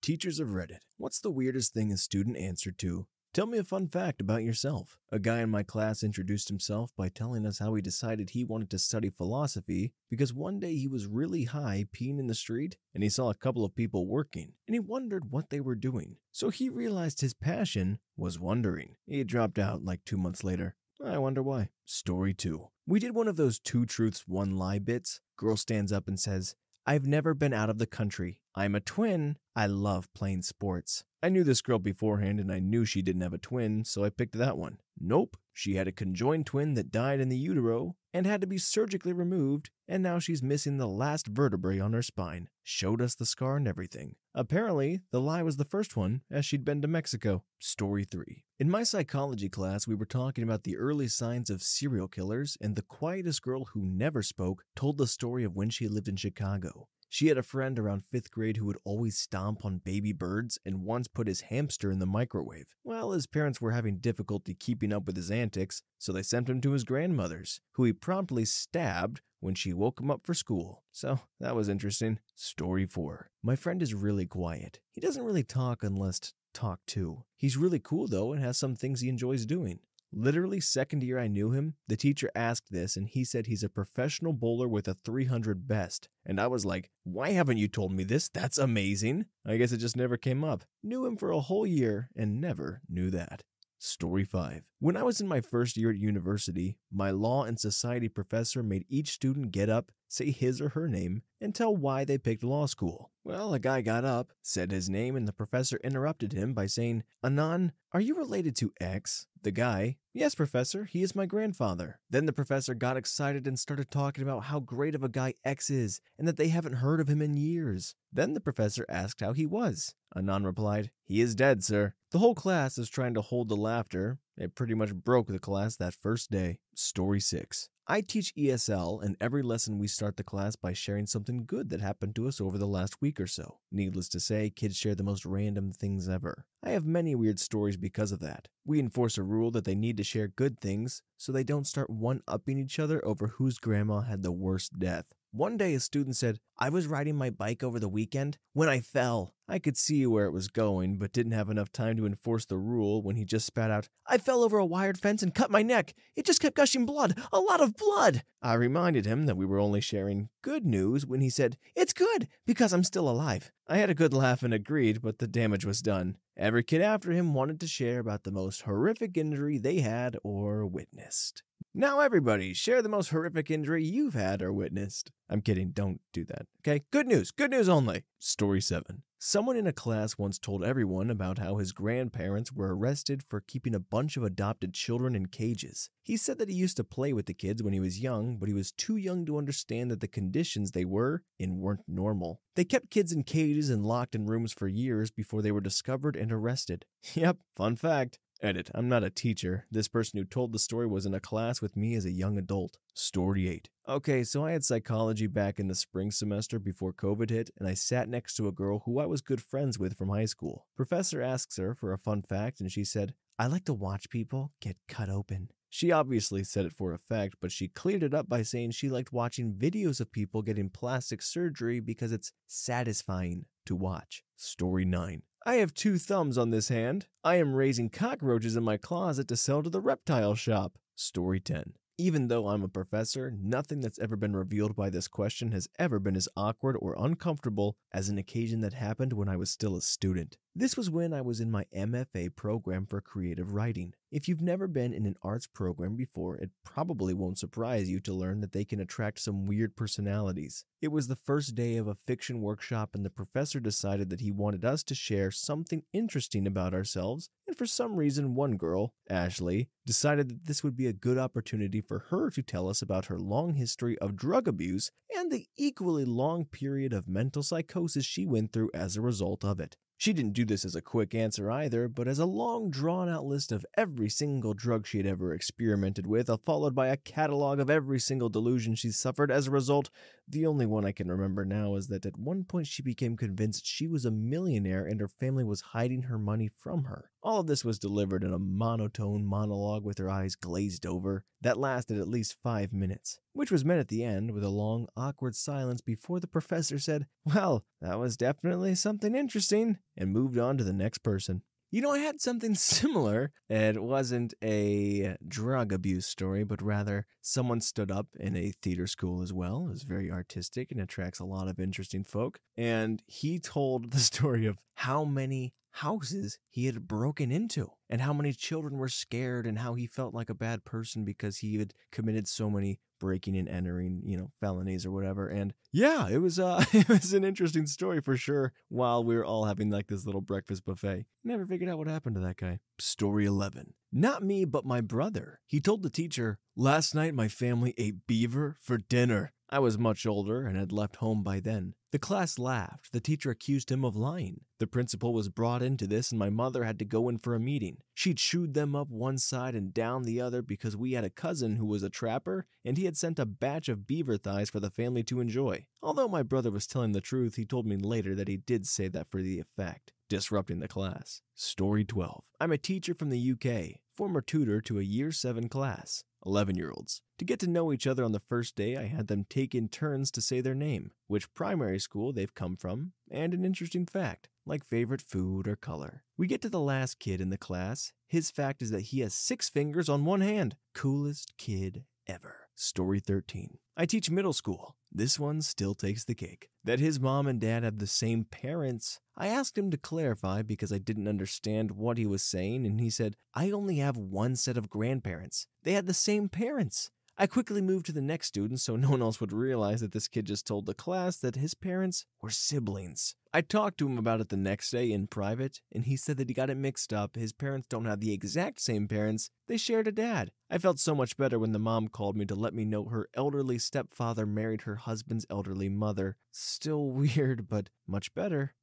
Teachers of Reddit. What's the weirdest thing a student answered to? Tell me a fun fact about yourself. A guy in my class introduced himself by telling us how he decided he wanted to study philosophy because one day he was really high peeing in the street and he saw a couple of people working and he wondered what they were doing. So he realized his passion was wondering. He dropped out like 2 months later. I wonder why. Story 2. We did one of those 2 truths, 1 lie bits. Girl stands up and says, "I've never been out of the country. I'm a twin. I love playing sports." I knew this girl beforehand and I knew she didn't have a twin, so I picked that one. Nope, she had a conjoined twin that died in the utero and had to be surgically removed, and now she's missing the last vertebrae on her spine. Showed us the scar and everything. Apparently, the lie was the first one, as she'd been to Mexico. Story 3. In my psychology class, we were talking about the early signs of serial killers, and the quietest girl who never spoke told the story of when she lived in Chicago. She had a friend around 5th grade who would always stomp on baby birds and once put his hamster in the microwave. Well, his parents were having difficulty keeping up with his antics, so they sent him to his grandmother's, who he promptly stabbed when she woke him up for school. So that was interesting. Story 4. My friend is really quiet. He doesn't really talk unless talked to. He's really cool though and has some things he enjoys doing. Literally second year I knew him, the teacher asked this and he said he's a professional bowler with a 300 best. And I was like, why haven't you told me this? That's amazing. I guess it just never came up. Knew him for a whole year and never knew that. Story 5. When I was in my first year at university, my law and society professor made each student get up, say his or her name, and tell why they picked law school. Well, a guy got up, said his name, and the professor interrupted him by saying, "Anan, are you related to X?" The guy, "Yes, professor, he is my grandfather." Then the professor got excited and started talking about how great of a guy X is and that they haven't heard of him in years. Then the professor asked how he was. Anan replied, "He is dead, sir." The whole class is trying to hold the laughter. It pretty much broke the class that first day. Story 6. I teach ESL, and every lesson we start the class by sharing something good that happened to us over the last week or so. Needless to say, kids share the most random things ever. I have many weird stories because of that. We enforce a rule that they need to share good things so they don't start one-upping each other over whose grandma had the worst death. One day a student said, "I was riding my bike over the weekend when I fell." I could see where it was going, but didn't have enough time to enforce the rule when he just spat out, "I fell over a wired fence and cut my neck. It just kept gushing blood, a lot of blood." I reminded him that we were only sharing good news when he said, "It's good because I'm still alive." I had a good laugh and agreed, but the damage was done. Every kid after him wanted to share about the most horrific injury they had or witnessed. Now everybody, share the most horrific injury you've had or witnessed. I'm kidding, don't do that. Okay, good news only. Story 7. Someone in a class once told everyone about how his grandparents were arrested for keeping a bunch of adopted children in cages. He said that he used to play with the kids when he was young, but he was too young to understand that the conditions they were in weren't normal. They kept kids in cages and locked in rooms for years before they were discovered and arrested. Yep, fun fact. Edit, I'm not a teacher. This person who told the story was in a class with me as a young adult. Story 8. Okay, so I had psychology back in the spring semester before COVID hit, and I sat next to a girl who I was good friends with from high school. Professor asks her for a fun fact, and she said, "I like to watch people get cut open." She obviously said it for effect, but she cleared it up by saying she liked watching videos of people getting plastic surgery because it's satisfying to watch. Story 9. I have 2 thumbs on this hand. I am raising cockroaches in my closet to sell to the reptile shop. Story 10. Even though I'm a professor, nothing that's ever been revealed by this question has ever been as awkward or uncomfortable as an occasion that happened when I was still a student. This was when I was in my MFA program for creative writing. If you've never been in an arts program before, it probably won't surprise you to learn that they can attract some weird personalities. It was the first day of a fiction workshop and the professor decided that he wanted us to share something interesting about ourselves, and for some reason one girl, Ashley, decided that this would be a good opportunity for her to tell us about her long history of drug abuse and the equally long period of mental psychosis she went through as a result of it. She didn't do this as a quick answer either, but as a long drawn-out list of every single drug she had ever experimented with, followed by a catalog of every single delusion she suffered as a result. The only one I can remember now is that at one point she became convinced she was a millionaire and her family was hiding her money from her. All of this was delivered in a monotone monologue with her eyes glazed over that lasted at least 5 minutes, which was met at the end with a long, awkward silence before the professor said, "Well, that was definitely something interesting," and moved on to the next person. You know, I had something similar. It wasn't a drug abuse story, but rather someone stood up in a theater school as well. It was very artistic and attracts a lot of interesting folk. And he told the story of how many houses he had broken into and how many children were scared and how he felt like a bad person because he had committed so many breaking and entering, felonies or whatever. And yeah, it was it was an interesting story for sure while we were all having like this little breakfast buffet. Never figured out what happened to that guy. Story 11. Not me, but my brother. He told the teacher, "Last night my family ate beaver for dinner." I was much older and had left home by then. The class laughed. The teacher accused him of lying. The principal was brought into this and my mother had to go in for a meeting. She chewed them up one side and down the other because we had a cousin who was a trapper and he had sent a batch of beaver thighs for the family to enjoy. Although my brother was telling the truth, he told me later that he did say that for the effect, disrupting the class. Story 12. I'm a teacher from the UK, former tutor to a year 7 class. 11-year-olds. To get to know each other on the first day, I had them take in turns to say their name, which primary school they've come from, and an interesting fact, like favorite food or color. We get to the last kid in the class. His fact is that he has 6 fingers on one hand. Coolest kid ever. Story 13. I teach middle school. This one still takes the cake. That his mom and dad have the same parents. I asked him to clarify because I didn't understand what he was saying, and he said, "I only have one set of grandparents. They had the same parents." I quickly moved to the next student so no one else would realize that this kid just told the class that his parents were siblings. I talked to him about it the next day in private, and he said that he got it mixed up. His parents don't have the exact same parents. They shared a dad. I felt so much better when the mom called me to let me know her elderly stepfather married her husband's elderly mother. Still weird, but much better.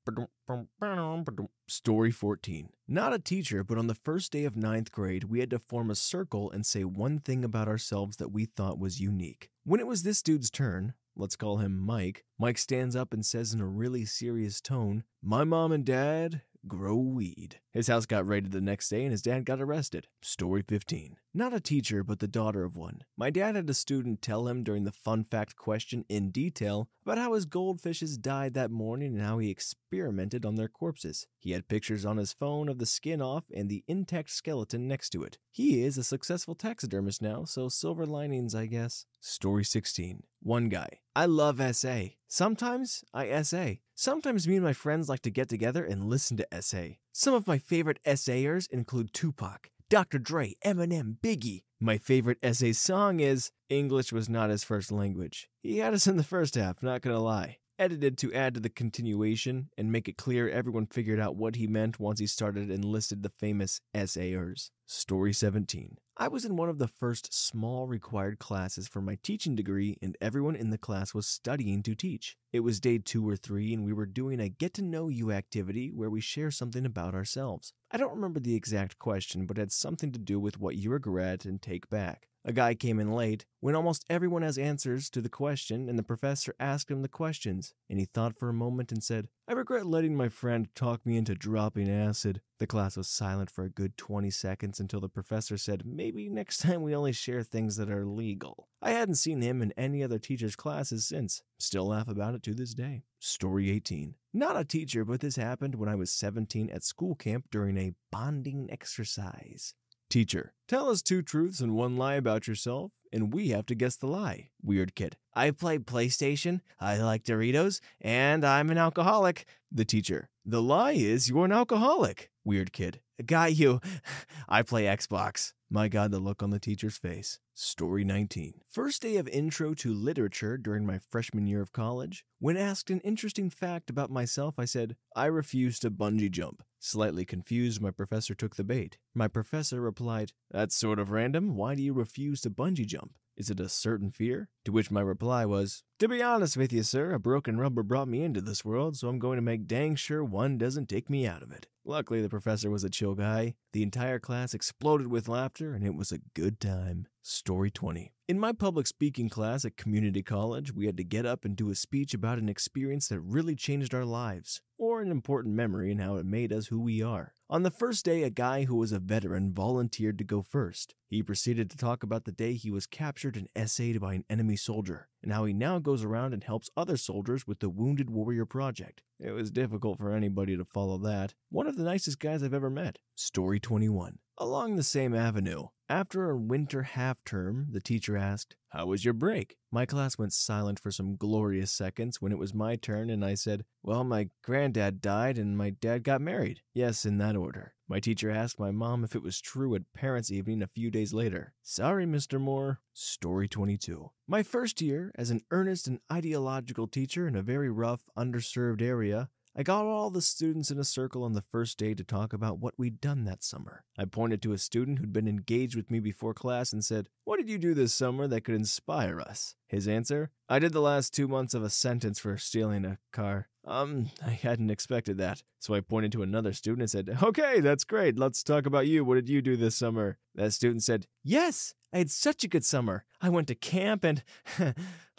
Story 14. Not a teacher, but on the first day of 9th grade, we had to form a circle and say one thing about ourselves that we thought was unique. When it was this dude's turn, let's call him Mike, Mike stands up and says in a really serious tone, "My mom and dad grow weed." His house got raided the next day and his dad got arrested. Story 15. Not a teacher, but the daughter of one. My dad had a student tell him during the fun fact question in detail about how his goldfishes died that morning and how he experimented on their corpses. He had pictures on his phone of the skin off and the intact skeleton next to it. He is a successful taxidermist now, so silver linings, I guess. Story 16. One guy. I love SA. Sometimes I SA. Sometimes me and my friends like to get together and listen to SA. Some of my favorite SAers include Tupac, Dr. Dre, Eminem, Biggie. My favorite SA song is English Was Not His First Language. He had us in the first half, not gonna lie. Edited to add to the continuation and make it clear everyone figured out what he meant once he started and listed the famous SAers. Story 17. I was in one of the first small required classes for my teaching degree and everyone in the class was studying to teach. It was day 2 or 3 and we were doing a get to know you activity where we share something about ourselves. I don't remember the exact question, but it had something to do with what you regret and take back. A guy came in late when almost everyone has answers to the question and the professor asked him the questions, and he thought for a moment and said, "I regret letting my friend talk me into dropping acid." The class was silent for a good 20 seconds until the professor said, "Maybe next time we only share things that are legal." I hadn't seen him in any other teacher's classes since. Still laugh about it to this day. Story 18. Not a teacher, but this happened when I was 17 at school camp during a bonding exercise. Teacher, tell us 2 truths and 1 lie about yourself, and we have to guess the lie. Weird kid. I play PlayStation, I like Doritos, and I'm an alcoholic. The teacher. The lie is you're an alcoholic. Weird kid. Got you. I play Xbox. My God, the look on the teacher's face. Story 19. First day of intro to literature during my freshman year of college. When asked an interesting fact about myself, I said, I refuse to bungee jump. Slightly confused, my professor took the bait. My professor replied, "That's sort of random. Why do you refuse to bungee jump? Is it a certain fear?" To which my reply was, "To be honest with you, sir, a broken rubber brought me into this world, so I'm going to make dang sure one doesn't take me out of it." Luckily, the professor was a chill guy. The entire class exploded with laughter, and it was a good time. Story 20. In my public speaking class at community college, we had to get up and do a speech about an experience that really changed our lives, or an important memory and how it made us who we are. On the first day, a guy who was a veteran volunteered to go first. He proceeded to talk about the day he was captured and essayed by an enemy soldier, and how he now goes around and helps other soldiers with the Wounded Warrior Project. It was difficult for anybody to follow that. One of the nicest guys I've ever met. Story 21. Along the same avenue, after a winter half term, the teacher asked, "How was your break?" My class went silent for some glorious seconds when it was my turn, and I said, "Well, my granddad died and my dad got married." Yes, in that order. My teacher asked my mom if it was true at parents' evening a few days later. "Sorry, Mr. Moore." Story 22. My first year as an earnest and ideological teacher in a very rough, underserved area, I got all the students in a circle on the first day to talk about what we'd done that summer. I pointed to a student who'd been engaged with me before class and said, "What did you do this summer that could inspire us?" His answer, "I did the last 2 months of a sentence for stealing a car." I hadn't expected that. So I pointed to another student and said, "Okay, that's great. Let's talk about you. What did you do this summer?" That student said, "Yes, I had such a good summer. I went to camp and..."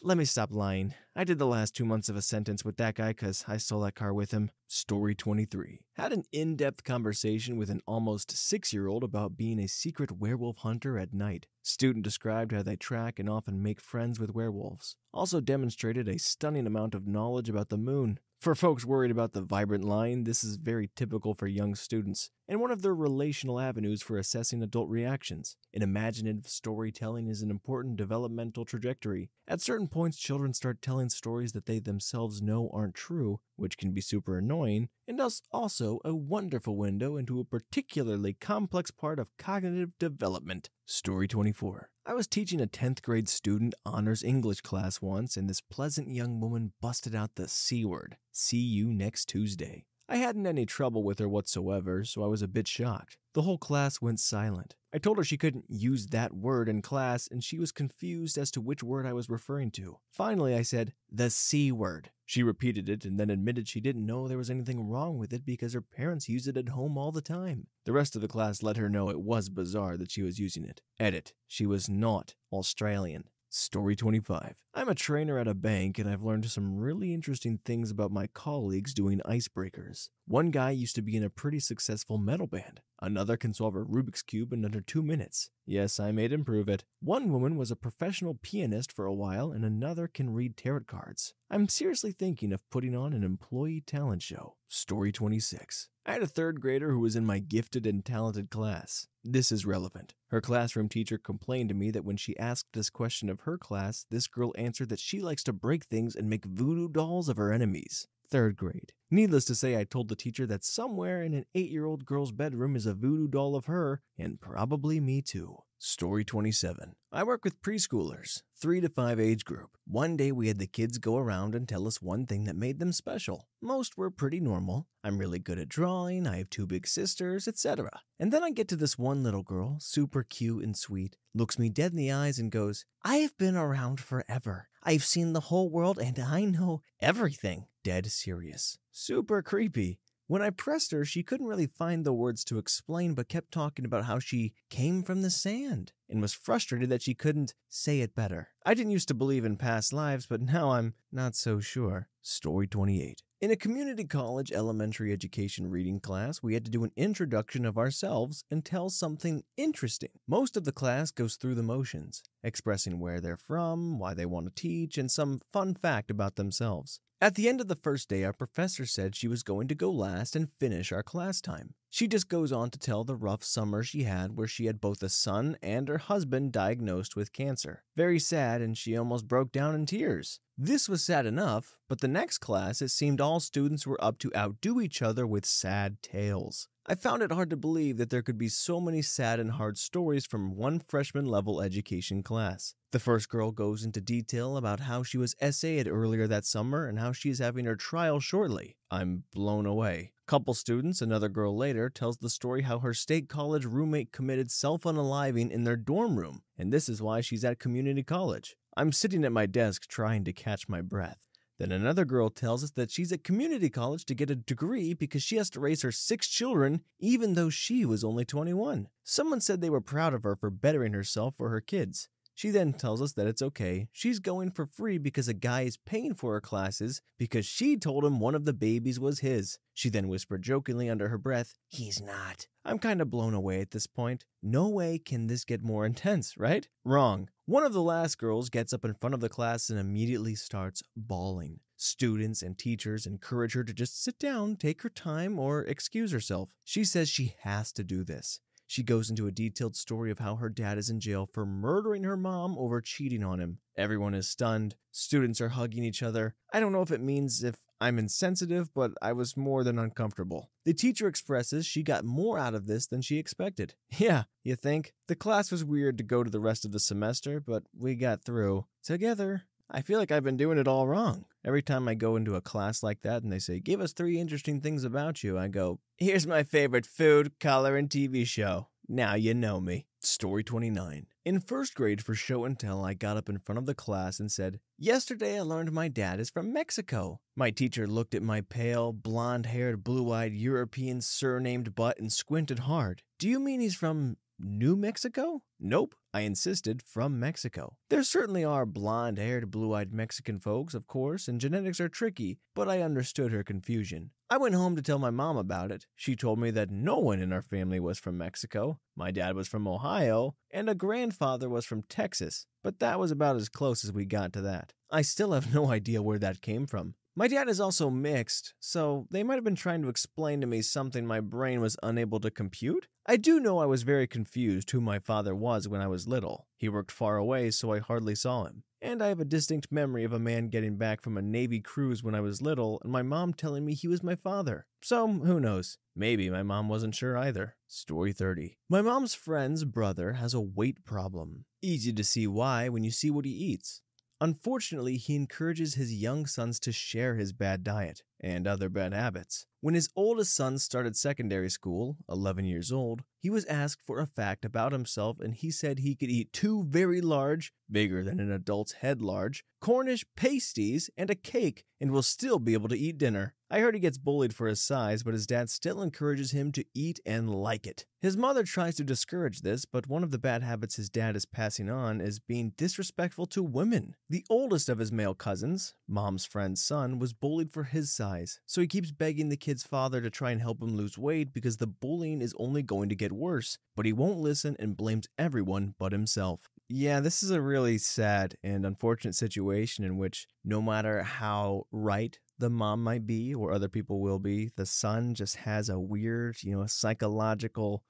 Let me stop lying. I did the last 2 months of a sentence with that guy because I stole that car with him. Story 23. Had an in-depth conversation with an almost 6-year-old about being a secret werewolf hunter at night. Student described how they track and often make friends with werewolves. Also demonstrated a stunning amount of knowledge about the moon. For folks worried about the vibrant line, this is very typical for young students, and one of their relational avenues for assessing adult reactions. An imaginative storytelling is an important developmental trajectory. At certain points, children start telling stories that they themselves know aren't true, which can be super annoying, and thus also a wonderful window into a particularly complex part of cognitive development. Story 24. I was teaching a 10th grade student honors English class once, and this pleasant young woman busted out the C word. See you next Tuesday. I hadn't any trouble with her whatsoever, so I was a bit shocked. The whole class went silent. I told her she couldn't use that word in class, and she was confused as to which word I was referring to. Finally, I said, "The C word." She repeated it and then admitted she didn't know there was anything wrong with it because her parents use it at home all the time. The rest of the class let her know it was bizarre that she was using it. Edit. She was not Australian. Story 25. I'm a trainer at a bank, and I've learned some really interesting things about my colleagues doing icebreakers. One guy used to be in a pretty successful metal band. Another can solve a Rubik's Cube in under 2 minutes. Yes, I made him prove it. One woman was a professional pianist for a while, and another can read tarot cards. I'm seriously thinking of putting on an employee talent show. Story 26. I had a 3rd grader who was in my gifted and talented class. This is relevant. Her classroom teacher complained to me that when she asked this question of her class, this girl answered that she likes to break things and make voodoo dolls of her enemies. 3rd grade. Needless to say, I told the teacher that somewhere in an 8-year-old girl's bedroom is a voodoo doll of her, and probably me too. Story 27. I work with preschoolers, 3 to 5 age group. One day we had the kids go around and tell us one thing that made them special. Most were pretty normal. I'm really good at drawing, I have 2 big sisters, etc. And then I get to this one little girl, super cute and sweet, looks me dead in the eyes and goes, "I've been around forever. I've seen the whole world and I know everything." Dead serious. Super creepy. When I pressed her, she couldn't really find the words to explain but kept talking about how she came from the sand and was frustrated that she couldn't say it better. I didn't used to believe in past lives, but now I'm not so sure. Story 28. In a community college elementary education reading class, we had to do an introduction of ourselves and tell something interesting. Most of the class goes through the motions, expressing where they're from, why they want to teach, and some fun fact about themselves. At the end of the first day, our professor said she was going to go last and finish our class time. She just goes on to tell the rough summer she had where she had both a son and her husband diagnosed with cancer. Very sad, and she almost broke down in tears. This was sad enough, but the next class it seemed all students were up to outdo each other with sad tales. I found it hard to believe that there could be so many sad and hard stories from one freshman level education class. The first girl goes into detail about how she was essayed earlier that summer and how she is having her trial shortly. I'm blown away. Couple students, another girl later, tells the story how her state college roommate committed self-unaliving in their dorm room, and this is why she's at community college. I'm sitting at my desk trying to catch my breath. Then another girl tells us that she's at community college to get a degree because she has to raise her 6 children even though she was only 21. Someone said they were proud of her for bettering herself for her kids. She then tells us that it's okay, she's going for free because a guy is paying for her classes because she told him one of the babies was his. She then whispered jokingly under her breath, "He's not." I'm kind of blown away at this point. No way can this get more intense, right? Wrong. One of the last girls gets up in front of the class and immediately starts bawling. Students and teachers encourage her to just sit down, take her time, or excuse herself. She says she has to do this. She goes into a detailed story of how her dad is in jail for murdering her mom over cheating on him. Everyone is stunned. Students are hugging each other. I don't know if it means if I'm insensitive, but I was more than uncomfortable. The teacher expresses she got more out of this than she expected. Yeah, you think? The class was weird to go to the rest of the semester, but we got through. Together. I feel like I've been doing it all wrong. Every time I go into a class like that and they say, "Give us 3 interesting things about you," I go, "Here's my favorite food, color, and TV show. Now you know me." Story 29. In first grade for show and tell, I got up in front of the class and said, "Yesterday I learned my dad is from Mexico." My teacher looked at my pale, blonde-haired, blue-eyed European surnamed butt and squinted hard. "Do you mean he's from New Mexico?" "Nope," I insisted, "from Mexico." There certainly are blonde-haired, blue-eyed Mexican folks, of course, and genetics are tricky, but I understood her confusion. I went home to tell my mom about it. She told me that no one in our family was from Mexico. My dad was from Ohio, and a grandfather was from Texas, but that was about as close as we got to that. I still have no idea where that came from. My dad is also mixed, so they might have been trying to explain to me something my brain was unable to compute. I do know I was very confused who my father was when I was little. He worked far away, so I hardly saw him. And I have a distinct memory of a man getting back from a Navy cruise when I was little and my mom telling me he was my father. So, who knows? Maybe my mom wasn't sure either. Story 30. My mom's friend's brother has a weight problem. Easy to see why when you see what he eats. Unfortunately, he encourages his young sons to share his bad diet and other bad habits. When his oldest son started secondary school, 11 years old, he was asked for a fact about himself and he said he could eat 2 very large, bigger than an adult's head large, Cornish pasties and a cake and will still be able to eat dinner. I heard he gets bullied for his size, but his dad still encourages him to eat and like it. His mother tries to discourage this, but one of the bad habits his dad is passing on is being disrespectful to women. The oldest of his male cousins, mom's friend's son, was bullied for his size, so he keeps begging the kid's father to try and help him lose weight because the bullying is only going to get worse, but he won't listen and blames everyone but himself. Yeah, this is a really sad and unfortunate situation in which no matter how right the mom might be or other people will be, the son just has a weird, psychological,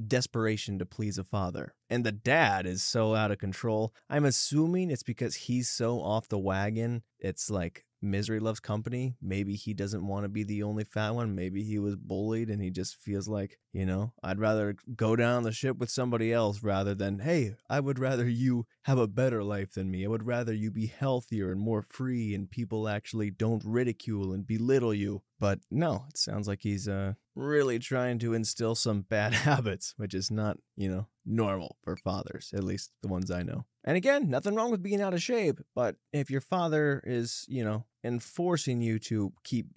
desperation to please a father. And the dad is so out of control. I'm assuming it's because he's so off the wagon. It's like misery loves company. Maybe he doesn't want to be the only fat one. Maybe he was bullied and he just feels like, I'd rather go down the ship with somebody else rather than, hey, I would rather you have a better life than me. I would rather you be healthier and more free and people actually don't ridicule and belittle you. But no, it sounds like he's really trying to instill some bad habits, which is not, normal for fathers, at least the ones I know. And again, nothing wrong with being out of shape, but if your father is, enforcing you to keep,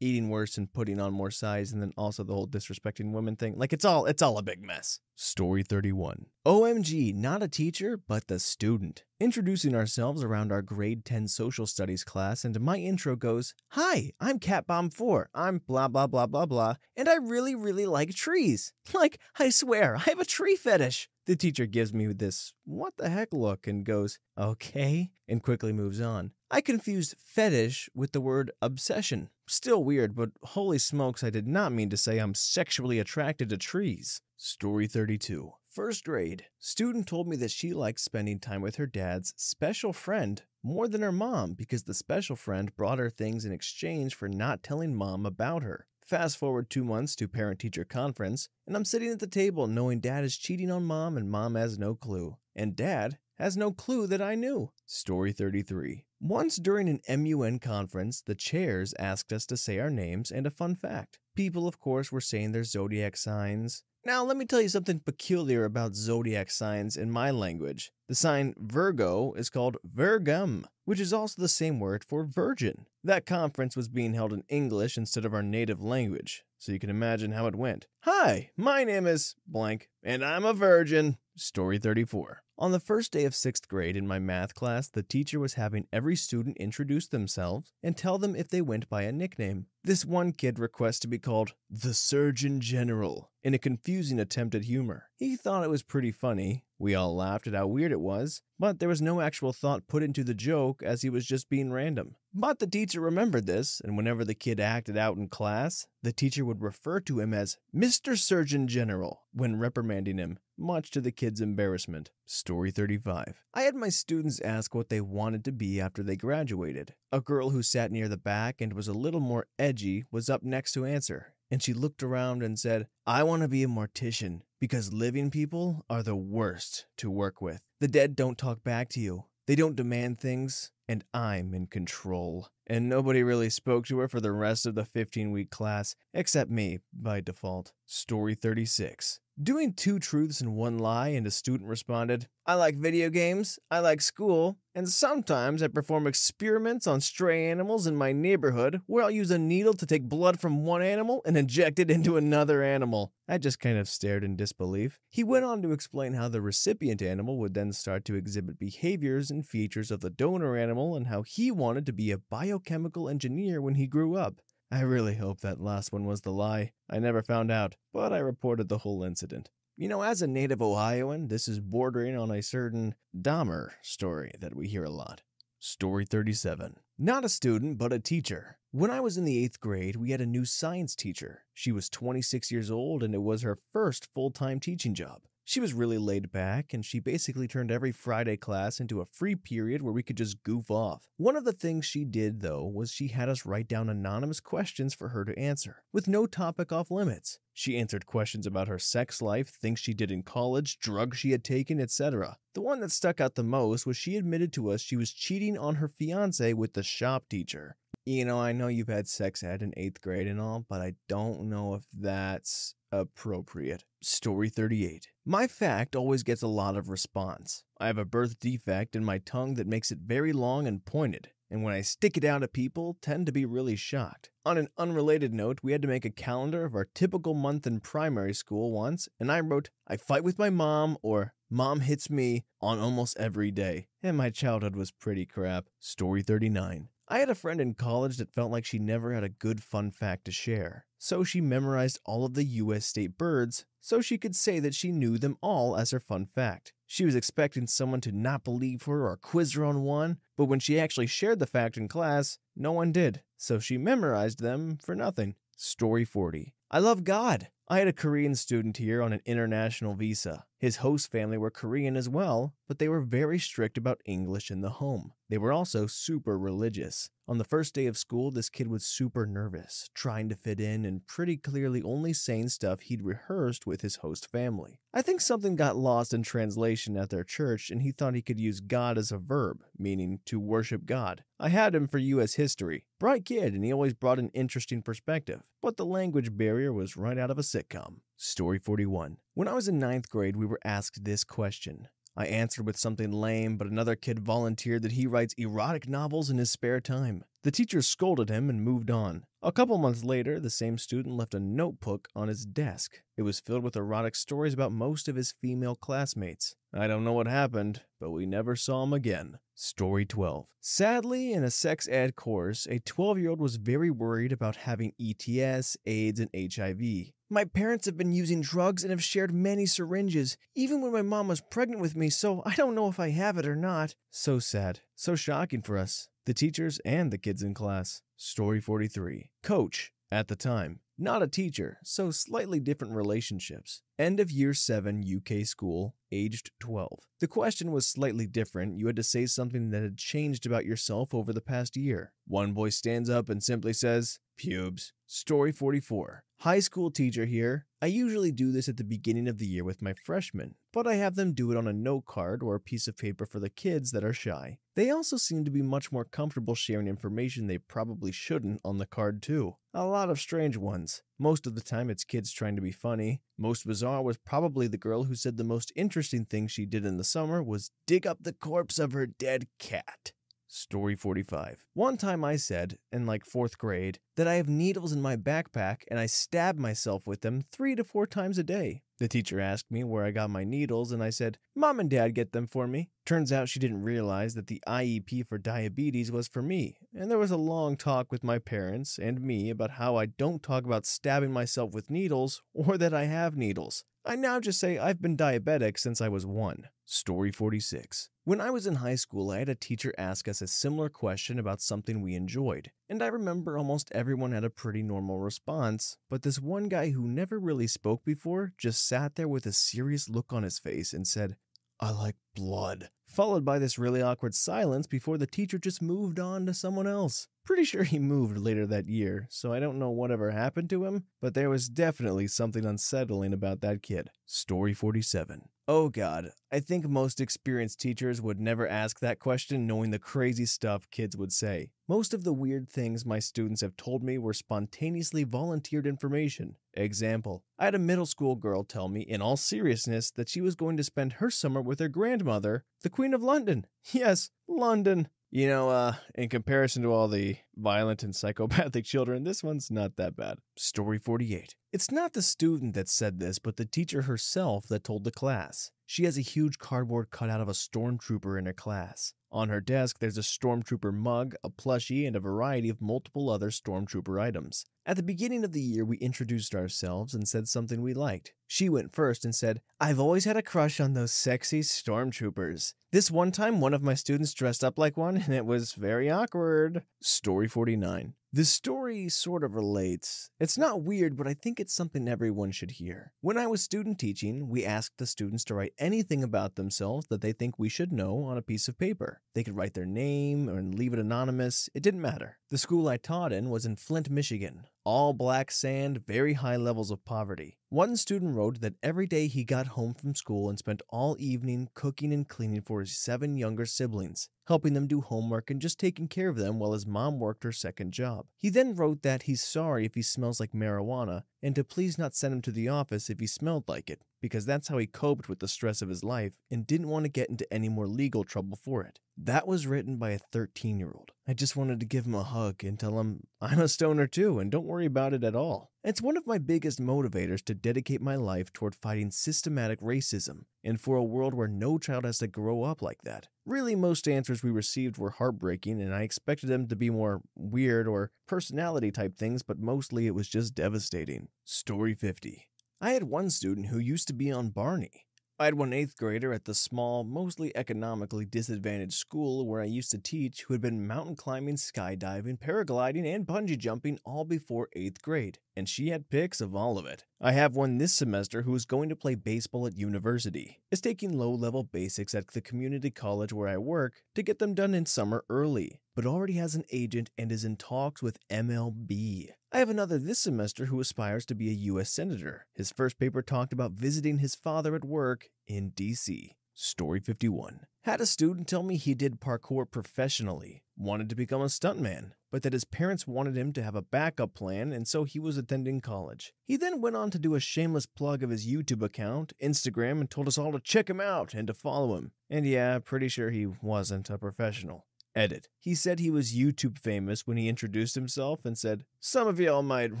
eating worse and putting on more size, and then also the whole disrespecting women thing, like it's all a big mess. Story 31. OMG, not a teacher, but the student. Introducing ourselves around our grade 10 social studies class, and my intro goes, "Hi, I'm Cat Bomb 4. I'm blah blah blah blah blah, and I really, really like trees. Like, I swear, I have a tree fetish." The teacher gives me this what the heck look and goes, "Okay," and quickly moves on. I confused fetish with the word obsession. Still weird, but holy smokes, I did not mean to say I'm sexually attracted to trees. Story 32. First grade. Student told me that she likes spending time with her dad's special friend more than her mom because the special friend brought her things in exchange for not telling mom about her. Fast forward 2 months to parent-teacher conference, and I'm sitting at the table knowing dad is cheating on mom and mom has no clue. And dad has no clue that I knew. Story 33. Once during an MUN conference, the chairs asked us to say our names and a fun fact. People, of course, were saying their zodiac signs. Now, let me tell you something peculiar about zodiac signs in my language. The sign Virgo is called Virgum, which is also the same word for virgin. That conference was being held in English instead of our native language, so you can imagine how it went. Hi, my name is blank, and I'm a virgin. Story 34. On the first day of 6th grade in my math class, the teacher was having every student introduce themselves and tell them if they went by a nickname. This one kid requests to be called the Surgeon General in a confusing attempt at humor. He thought it was pretty funny. We all laughed at how weird it was, but there was no actual thought put into the joke as he was just being random. But the teacher remembered this, and whenever the kid acted out in class, the teacher would refer to him as Mr. Surgeon General when reprimanding him, much to the kid's embarrassment. Story 35. I had my students ask what they wanted to be after they graduated. A girl who sat near the back and was a little more edgy was up next to answer, and she looked around and said, "I want to be a mortician because living people are the worst to work with. The dead don't talk back to you. They don't demand things, and I'm in control." And nobody really spoke to her for the rest of the 15-week class, except me, by default. Story 36. Doing 2 truths and 1 lie, and a student responded, "I like video games, I like school, and sometimes I perform experiments on stray animals in my neighborhood where I'll use a needle to take blood from one animal and inject it into another animal." I just kind of stared in disbelief. He went on to explain how the recipient animal would then start to exhibit behaviors and features of the donor animal and how he wanted to be a biochemical engineer when he grew up. I really hope that last one was the lie. I never found out, but I reported the whole incident. You know, as a native Ohioan, this is bordering on a certain Dahmer story that we hear a lot. Story 37. Not a student, but a teacher. When I was in the 8th grade, we had a new science teacher. She was 26 years old, and it was her first full-time teaching job. She was really laid back, and she basically turned every Friday class into a free period where we could just goof off. One of the things she did, though, was she had us write down anonymous questions for her to answer, with no topic off limits. She answered questions about her sex life, things she did in college, drugs she had taken, etc. The one that stuck out the most was she admitted to us she was cheating on her fiancé with the shop teacher. You know, I know you've had sex ed in 8th grade and all, but I don't know if that's appropriate. Story 38. My fact always gets a lot of response. I have a birth defect in my tongue that makes it very long and pointed, and when I stick it out at people, tend to be really shocked. On an unrelated note, we had to make a calendar of our typical month in primary school once, and I wrote, "I fight with my mom," or "Mom hits me," on almost every day, and my childhood was pretty crap. Story 39. I had a friend in college that felt like she never had a good fun fact to share, so she memorized all of the US state birds so she could say that she knew them all as her fun fact. She was expecting someone to not believe her or quiz her on one, but when she actually shared the fact in class, no one did, so she memorized them for nothing. Story 40. I love God. I had a Korean student here on an international visa. His host family were Korean as well, but they were very strict about English in the home. They were also super religious. On the first day of school, this kid was super nervous, trying to fit in and pretty clearly only saying stuff he'd rehearsed with his host family. I think something got lost in translation at their church and he thought he could use God as a verb, meaning to worship God. I had him for US history. Bright kid, and he always brought an interesting perspective, but the language barrier was right out of a sitcom. Story 41. When I was in 9th grade, we were asked this question. I answered with something lame, but another kid volunteered that he writes erotic novels in his spare time. The teacher scolded him and moved on. A couple months later, the same student left a notebook on his desk. It was filled with erotic stories about most of his female classmates. I don't know what happened, but we never saw him again. Story 12. Sadly, in a sex ed course, a 12-year-old was very worried about having ETS, AIDS, and HIV. "My parents have been using drugs and have shared many syringes, even when my mom was pregnant with me, so I don't know if I have it or not." So sad. So shocking for us, the teachers and the kids in class. Story 43. Coach, at the time. Not a teacher, so slightly different relationships. End of year 7 UK school, aged 12. The question was slightly different. You had to say something that had changed about yourself over the past year. One boy stands up and simply says, "Pubes." Story 44. High school teacher here. I usually do this at the beginning of the year with my freshmen, but I have them do it on a note card or a piece of paper for the kids that are shy. They also seem to be much more comfortable sharing information they probably shouldn't on the card too. A lot of strange ones. Most of the time it's kids trying to be funny. Most bizarre was probably the girl who said the most interesting thing she did in the summer was dig up the corpse of her dead cat. Story 45. One time I said, in like 4th grade, that I have needles in my backpack and I stab myself with them 3 to 4 times a day. The teacher asked me where I got my needles and I said, Mom and Dad get them for me. Turns out she didn't realize that the IEP for diabetes was for me, and there was a long talk with my parents and me about how I don't talk about stabbing myself with needles or that I have needles. I now just say I've been diabetic since I was 1. Story 46. When I was in high school, I had a teacher ask us a similar question about something we enjoyed, and I remember almost everyone had a pretty normal response, but this one guy who never really spoke before just sat there with a serious look on his face and said, I like blood, followed by this really awkward silence before the teacher just moved on to someone else. Pretty sure he moved later that year, so I don't know whatever happened to him, but there was definitely something unsettling about that kid. Story 47. Oh god, I think most experienced teachers would never ask that question knowing the crazy stuff kids would say. Most of the weird things my students have told me were spontaneously volunteered information. Example, I had a middle school girl tell me in all seriousness that she was going to spend her summer with her grandmother, the Queen of London. Yes, London. You know, in comparison to all the violent and psychopathic children, this one's not that bad. Story 48. It's not the student that said this, but the teacher herself that told the class. She has a huge cardboard cutout of a stormtrooper in her class. On her desk, there's a stormtrooper mug, a plushie, and a variety of multiple other stormtrooper items. At the beginning of the year, we introduced ourselves and said something we liked. She went first and said, I've always had a crush on those sexy stormtroopers. This one time, one of my students dressed up like one, and it was very awkward. Story 49. This story sort of relates. It's not weird, but I think it's something everyone should hear. When I was student teaching, we asked the students to write anything about themselves that they think we should know on a piece of paper. They could write their name or leave it anonymous. It didn't matter. The school I taught in was in Flint, Michigan. All black sand, very high levels of poverty. One student wrote that every day he got home from school and spent all evening cooking and cleaning for his 7 younger siblings, helping them do homework and just taking care of them while his mom worked her second job. He then wrote that he's sorry if he smells like marijuana and to please not send him to the office if he smelled like it, because that's how he coped with the stress of his life and didn't want to get into any more legal trouble for it. That was written by a 13-year-old. I just wanted to give him a hug and tell him I'm a stoner too and don't worry about it at all. It's one of my biggest motivators to dedicate my life toward fighting systematic racism and for a world where no child has to grow up like that. Really, most answers we received were heartbreaking and I expected them to be more weird or personality type things, but mostly it was just devastating. Story 50. I had one student who used to be on Barney. I had one 8th grader at the small, mostly economically disadvantaged school where I used to teach who had been mountain climbing, skydiving, paragliding, and bungee jumping all before 8th grade, and she had pics of all of it. I have one this semester who is going to play baseball at university, is taking low-level basics at the community college where I work to get them done in summer early, but already has an agent and is in talks with MLB. I have another this semester who aspires to be a U.S. Senator. His first paper talked about visiting his father at work in D.C. Story 51. Had a student tell me he did parkour professionally, wanted to become a stuntman, but that his parents wanted him to have a backup plan and so he was attending college. He then went on to do a shameless plug of his YouTube account, Instagram, and told us all to check him out and to follow him. And yeah, pretty sure he wasn't a professional. Edit. He said he was YouTube famous when he introduced himself and said, some of y'all might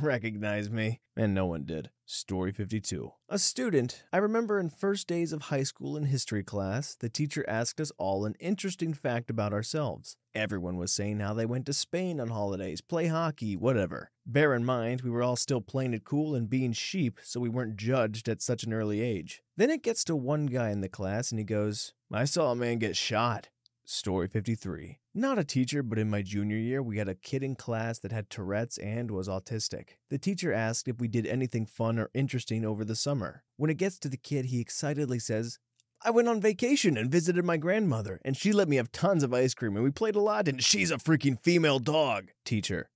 recognize me, and no one did. Story 52. A student. I remember in first days of high school in history class, the teacher asked us all an interesting fact about ourselves. Everyone was saying how they went to Spain on holidays, play hockey, whatever. Bear in mind, we were all still playing it cool and being sheep, so we weren't judged at such an early age. Then it gets to one guy in the class and he goes, I saw a man get shot. Story 53. Not a teacher, but in my junior year, we had a kid in class that had Tourette's and was autistic. The teacher asked if we did anything fun or interesting over the summer. When it gets to the kid, he excitedly says, I went on vacation and visited my grandmother, and she let me have tons of ice cream, and we played a lot, and she's a freaking female dog. Teacher,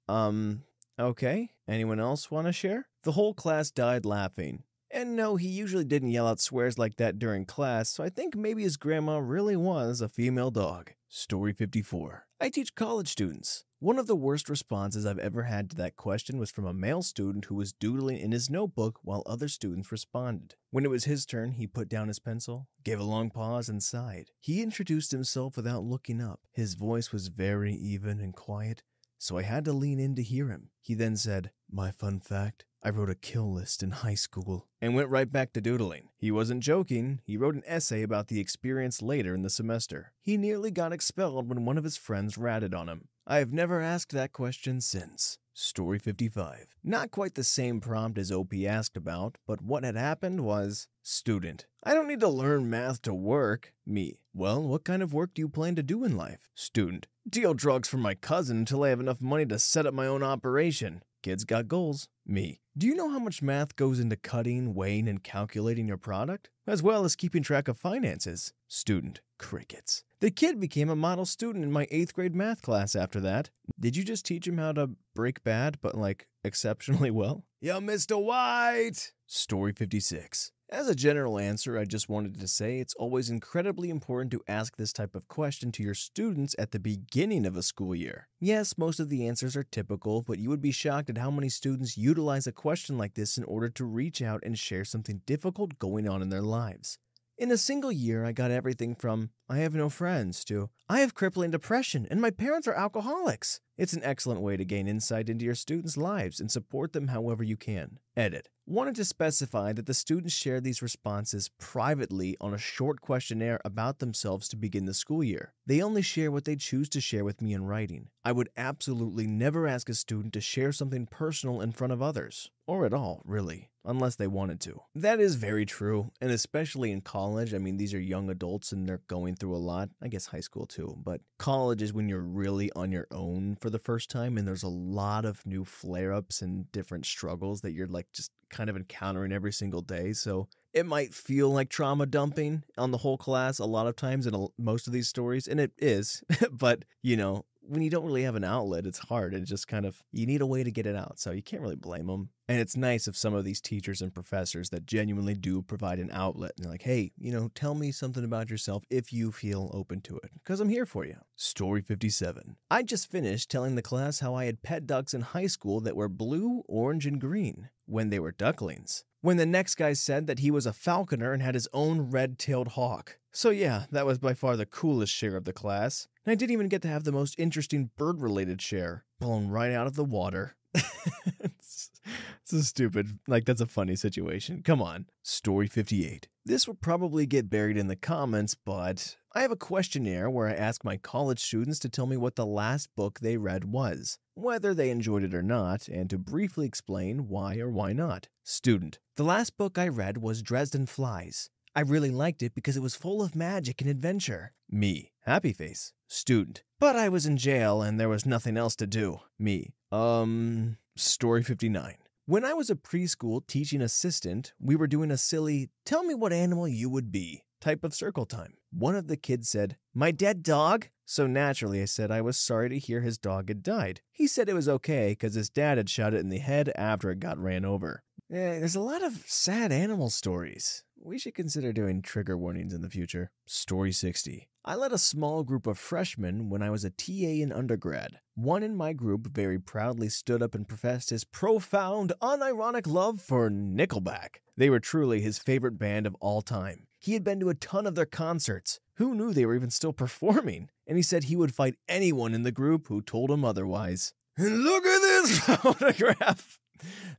okay. Anyone else want to share? The whole class died laughing. And no, he usually didn't yell out swears like that during class, so I think maybe his grandma really was a female dog. Story 54. I teach college students. One of the worst responses I've ever had to that question was from a male student who was doodling in his notebook while other students responded. When it was his turn, he put down his pencil, gave a long pause, and sighed. He introduced himself without looking up. His voice was very even and quiet, so I had to lean in to hear him. He then said, "My fun fact, I wrote a kill list in high school," and went right back to doodling. He wasn't joking. He wrote an essay about the experience later in the semester. He nearly got expelled when one of his friends ratted on him. I have never asked that question since. Story 55. Not quite the same prompt as OP asked about, but what had happened was, student: I don't need to learn math to work. Me: well, what kind of work do you plan to do in life? Student: deal drugs for my cousin until I have enough money to set up my own operation. Kids got goals. Me: do you know how much math goes into cutting, weighing, and calculating your product, as well as keeping track of finances? Student: crickets. The kid became a model student in my 8th grade math class after that. Did you just teach him how to break bad, but like exceptionally well? Yo, Mr. White! Story 56. As a general answer, I just wanted to say it's always incredibly important to ask this type of question to your students at the beginning of a school year. Yes, most of the answers are typical, but you would be shocked at how many students utilize a question like this in order to reach out and share something difficult going on in their lives. In a single year, I got everything from, "I have no friends," to, "I have crippling depression and my parents are alcoholics." It's an excellent way to gain insight into your students' lives and support them however you can. Edit. Wanted to specify that the students share these responses privately on a short questionnaire about themselves to begin the school year. They only share what they choose to share with me in writing. I would absolutely never ask a student to share something personal in front of others. Or at all, really. Unless they wanted to. That is very true, and especially in college. I mean, these are young adults and they're going through a lot. I guess high school too, but college is when you're really on your own for the first time, and there's a lot of new flare-ups and different struggles that you're like just kind of encountering every single day. So it might feel like trauma dumping on the whole class a lot of times in most of these stories, and it is, but you know, when you don't really have an outlet, it's hard. It's just kind of, you need a way to get it out, so you can't really blame them. And it's nice of some of these teachers and professors that genuinely do provide an outlet. And they're like, hey, tell me something about yourself if you feel open to it, because I'm here for you. Story 57. I just finished telling the class how I had pet ducks in high school that were blue, orange, and green when they were ducklings. When the next guy said that he was a falconer and had his own red-tailed hawk. So yeah, that was by far the coolest share of the class. And I didn't even get to have the most interesting bird-related share, blown right out of the water. It's a stupid, that's a funny situation. Come on. Story 58. This will probably get buried in the comments, but I have a questionnaire where I ask my college students to tell me what the last book they read was, whether they enjoyed it or not, and to briefly explain why or why not. Student: the last book I read was Dresden Flies. I really liked it because it was full of magic and adventure. Me: happy face. Student: but I was in jail and there was nothing else to do. Me: Story 59. When I was a preschool teaching assistant, we were doing a silly, "tell me what animal you would be" type of circle time. One of the kids said, "My dead dog?" So naturally I said I was sorry to hear his dog had died. He said it was okay because his dad had shot it in the head after it got ran over. There's a lot of sad animal stories. We should consider doing trigger warnings in the future. Story 60. I led a small group of freshmen when I was a TA in undergrad. One in my group very proudly stood up and professed his profound, unironic love for Nickelback. They were truly his favorite band of all time. He had been to a ton of their concerts. Who knew they were even still performing? And he said he would fight anyone in the group who told him otherwise. And look at this photograph!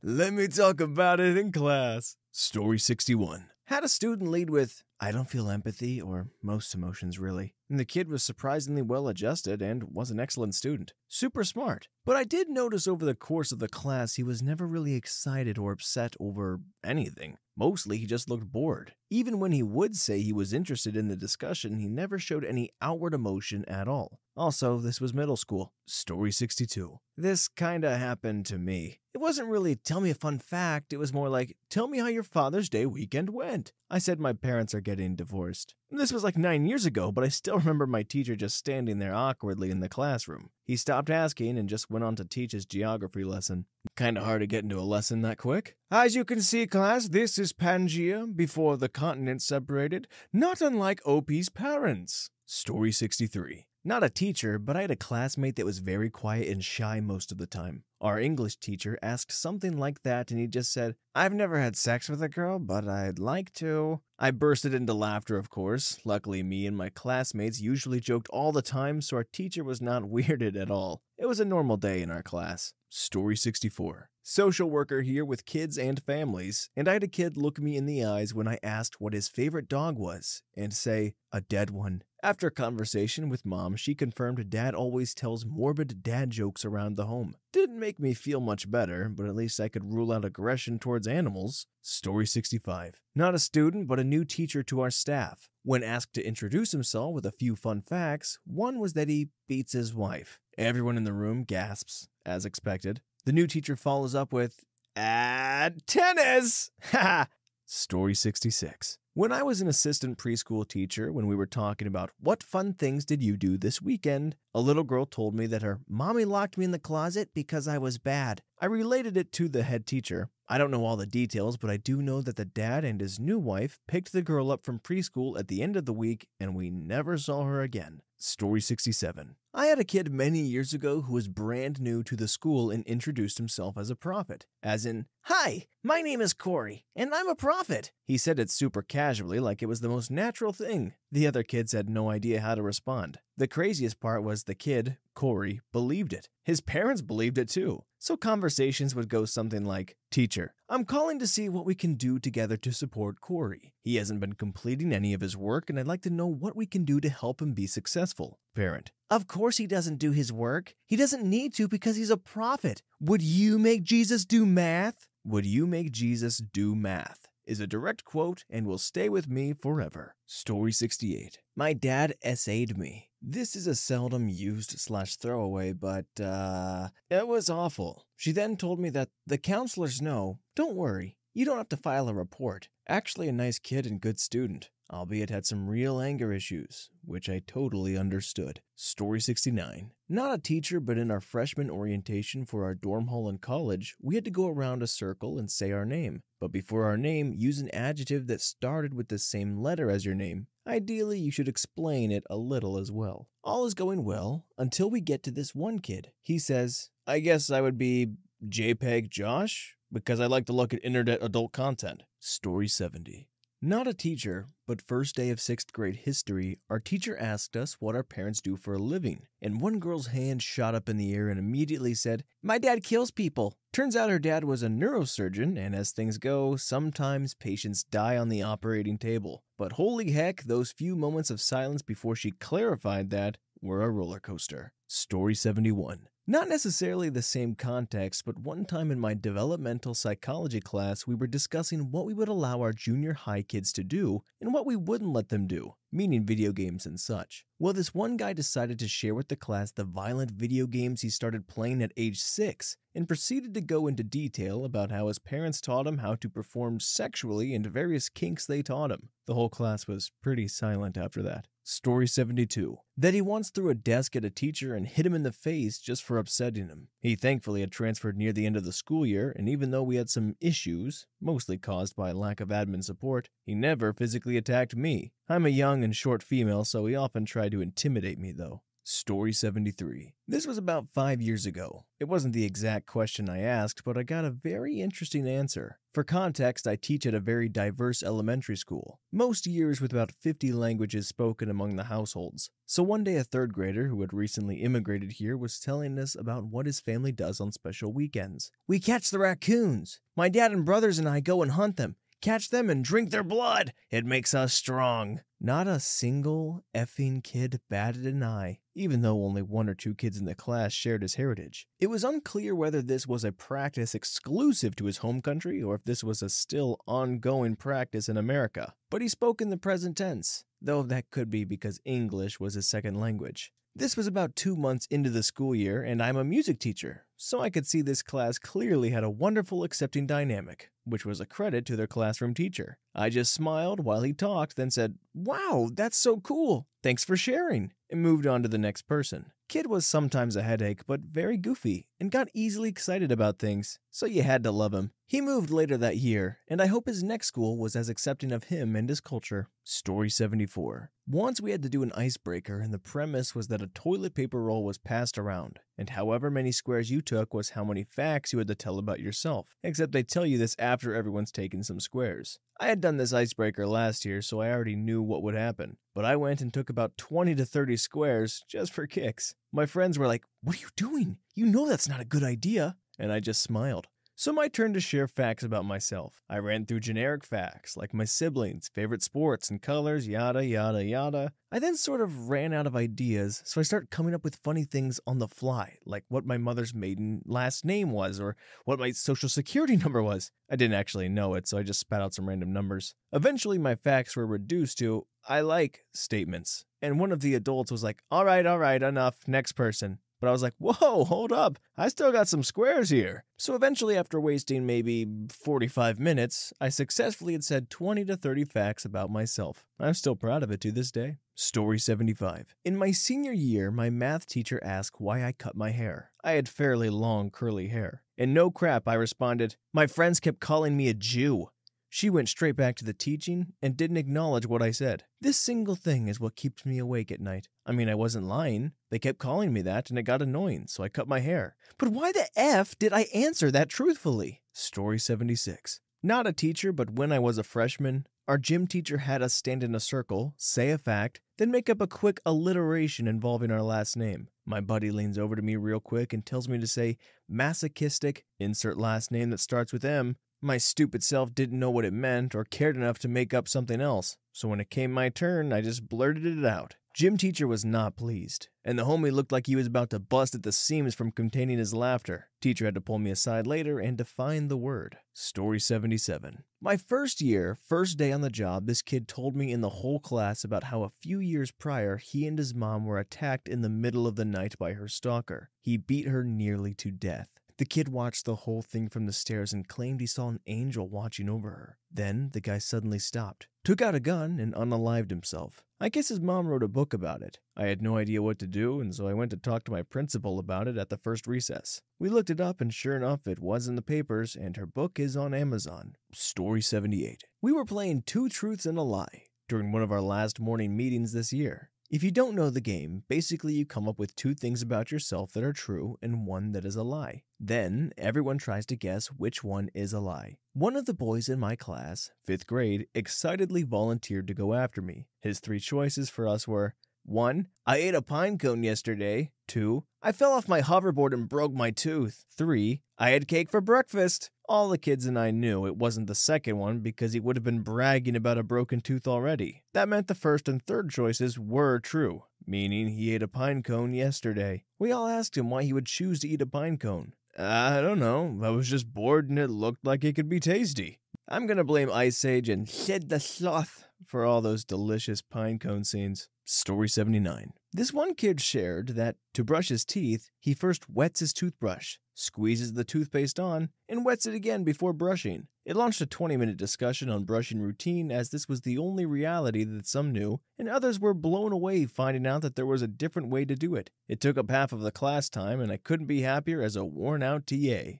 Let me talk about it in class. Story 61. Had a student lead with, "I don't feel empathy or most emotions really." And the kid was surprisingly well adjusted and was an excellent student. Super smart. But I did notice over the course of the class he was never really excited or upset over anything. Mostly he just looked bored. Even when he would say he was interested in the discussion, he never showed any outward emotion at all. Also, this was middle school. Story 62. This kinda happened to me. It wasn't really tell me a fun fact, it was more like tell me how your Father's Day weekend went. I said my parents are getting divorced. This was like 9 years ago, but I still remember my teacher just standing there awkwardly in the classroom. He stopped asking and just went on to teach his geography lesson. Kinda hard to get into a lesson that quick. As you can see, class, this is Pangea before the continents separated, not unlike OP's parents. Story 63. Not a teacher, but I had a classmate that was very quiet and shy most of the time. Our English teacher asked something like that and he just said, "I've never had sex with a girl, but I'd like to." I bursted into laughter, of course. Luckily, me and my classmates usually joked all the time, so our teacher was not weirded at all. It was a normal day in our class. Story 64. Social worker here with kids and families, and I had a kid look me in the eyes when I asked what his favorite dog was, and say, "A dead one." After a conversation with mom, she confirmed dad always tells morbid dad jokes around the home. Didn't make me feel much better, but at least I could rule out aggression towards animals. Story 65. Not a student, but a new teacher to our staff. When asked to introduce himself with a few fun facts, one was that he beats his wife. Everyone in the room gasps, as expected. The new teacher follows up with, tennis! Ha! Story 66. When I was an assistant preschool teacher, when we were talking about what fun things did you do this weekend, a little girl told me that her mommy locked me in the closet because I was bad. I related it to the head teacher. I don't know all the details, but I do know that the dad and his new wife picked the girl up from preschool at the end of the week, and we never saw her again. Story 67. I had a kid many years ago who was brand new to the school and introduced himself as a prophet. As in, "Hi, my name is Corey, and I'm a prophet." He said it super casually like it was the most natural thing. The other kids had no idea how to respond. The craziest part was the kid, Corey, believed it. His parents believed it too. So conversations would go something like, "Teacher, I'm calling to see what we can do together to support Corey. He hasn't been completing any of his work and I'd like to know what we can do to help him be successful." Parent, "Of course he doesn't do his work. He doesn't need to because he's a prophet. Would you make Jesus do math?" "Would you make Jesus do math?" is a direct quote and will stay with me forever. Story 68. My dad essayed me. This is a seldom used / throwaway, but it was awful. She then told me that the counselors know, don't worry, you don't have to file a report. Actually a nice kid and good student, albeit had some real anger issues, which I totally understood. Story 69. Not a teacher, but in our freshman orientation for our dorm hall in college, we had to go around a circle and say our name. But before our name, use an adjective that started with the same letter as your name. Ideally, you should explain it a little as well. All is going well until we get to this one kid. He says, "I guess I would be JPEG Josh, because I like to look at internet adult content." Story 70. Not a teacher, but first day of 6th grade history, our teacher asked us what our parents do for a living, and one girl's hand shot up in the air and immediately said, "My dad kills people." Turns out her dad was a neurosurgeon, and as things go, sometimes patients die on the operating table. But holy heck, those few moments of silence before she clarified that were a roller coaster. Story 71. Not necessarily the same context, but one time in my developmental psychology class, we were discussing what we would allow our junior high kids to do and what we wouldn't let them do, meaning video games and such. Well, this one guy decided to share with the class the violent video games he started playing at age 6 and proceeded to go into detail about how his parents taught him how to perform sexually and various kinks they taught him. The whole class was pretty silent after that. Story 72. That he once threw a desk at a teacher and hit him in the face just for upsetting him. He thankfully had transferred near the end of the school year, and even though we had some issues, mostly caused by lack of admin support, he never physically attacked me. I'm a young and short female, so he often tried to intimidate me though. Story 73. This was about 5 years ago. It wasn't the exact question I asked, but I got a very interesting answer. For context, I teach at a very diverse elementary school, most years with about 50 languages spoken among the households. So one day a 3rd grader who had recently immigrated here was telling us about what his family does on special weekends. "We catch the raccoons. My dad and brothers and I go and hunt them. Catch them and drink their blood. It makes us strong." Not a single effing kid batted an eye, even though only 1 or 2 kids in the class shared his heritage. It was unclear whether this was a practice exclusive to his home country or if this was a still ongoing practice in America. But he spoke in the present tense, though that could be because English was his second language. This was about 2 months into the school year, and I'm a music teacher, so I could see this class clearly had a wonderful accepting dynamic, which was a credit to their classroom teacher. I just smiled while he talked, then said, "Wow, that's so cool. Thanks for sharing," and moved on to the next person. Kid was sometimes a headache, but very goofy, and got easily excited about things, so you had to love him. He moved later that year, and I hope his next school was as accepting of him and his culture. Story 74. Once we had to do an icebreaker, and the premise was that a toilet paper roll was passed around, and however many squares you took was how many facts you had to tell about yourself, except they tell you this after everyone's taken some squares. I had done this icebreaker last year, so I already knew what would happen, but I went and took about 20 to 30 squares just for kicks. My friends were like, "What are you doing? You know that's not a good idea." And I just smiled. So my turn to share facts about myself. I ran through generic facts, like my siblings, favorite sports and colors, yada yada yada. I then sort of ran out of ideas, so I started coming up with funny things on the fly, like what my mother's maiden last name was, or what my social security number was. I didn't actually know it, so I just spat out some random numbers. Eventually my facts were reduced to, "I like" statements, and one of the adults was like, all right, enough, next person. But I was like, whoa, hold up, I still got some squares here. So eventually, after wasting maybe 45 minutes, I successfully had said 20 to 30 facts about myself. I'm still proud of it to this day. Story 75. In my senior year, my math teacher asked why I cut my hair. I had fairly long curly hair. And no crap, I responded, "My friends kept calling me a Jew." She went straight back to the teaching and didn't acknowledge what I said. This single thing is what keeps me awake at night. I mean, I wasn't lying. They kept calling me that and it got annoying, so I cut my hair. But why the F did I answer that truthfully? Story 76. Not a teacher, but when I was a freshman, our gym teacher had us stand in a circle, say a fact, then make up a quick alliteration involving our last name. My buddy leans over to me real quick and tells me to say masochistic, insert last name that starts with M. My stupid self didn't know what it meant or cared enough to make up something else, so when it came my turn, I just blurted it out. Gym teacher was not pleased, and the homie looked like he was about to bust at the seams from containing his laughter. Teacher had to pull me aside later and define the word. Story 77. My first year, first day on the job, this kid told me in the whole class about how a few years prior, he and his mom were attacked in the middle of the night by her stalker. He beat her nearly to death. The kid watched the whole thing from the stairs and claimed he saw an angel watching over her. Then, the guy suddenly stopped, took out a gun, and unalived himself. I guess his mom wrote a book about it. I had no idea what to do, and so I went to talk to my principal about it at the first recess. We looked it up, and sure enough, it was in the papers, and her book is on Amazon. Story 78. We were playing Two Truths and a Lie during one of our last morning meetings this year. If you don't know the game, basically you come up with two things about yourself that are true and one that is a lie. Then, everyone tries to guess which one is a lie. One of the boys in my class, 5th grade, excitedly volunteered to go after me. His three choices for us were 1. I ate a pine cone yesterday. 2. I fell off my hoverboard and broke my tooth. 3. I had cake for breakfast. All the kids and I knew it wasn't the second one because he would have been bragging about a broken tooth already. That meant the first and third choices were true, meaning he ate a pine cone yesterday. We all asked him why he would choose to eat a pine cone. I don't know, I was just bored and it looked like it could be tasty. I'm gonna blame Ice Age and Shed the Sloth for all those delicious pine cone scenes. Story 79. This one kid shared that to brush his teeth, he first wets his toothbrush, squeezes the toothpaste on, and wets it again before brushing. It launched a 20-minute discussion on brushing routine as this was the only reality that some knew, and others were blown away finding out that there was a different way to do it. It took up half of the class time, and I couldn't be happier as a worn-out TA.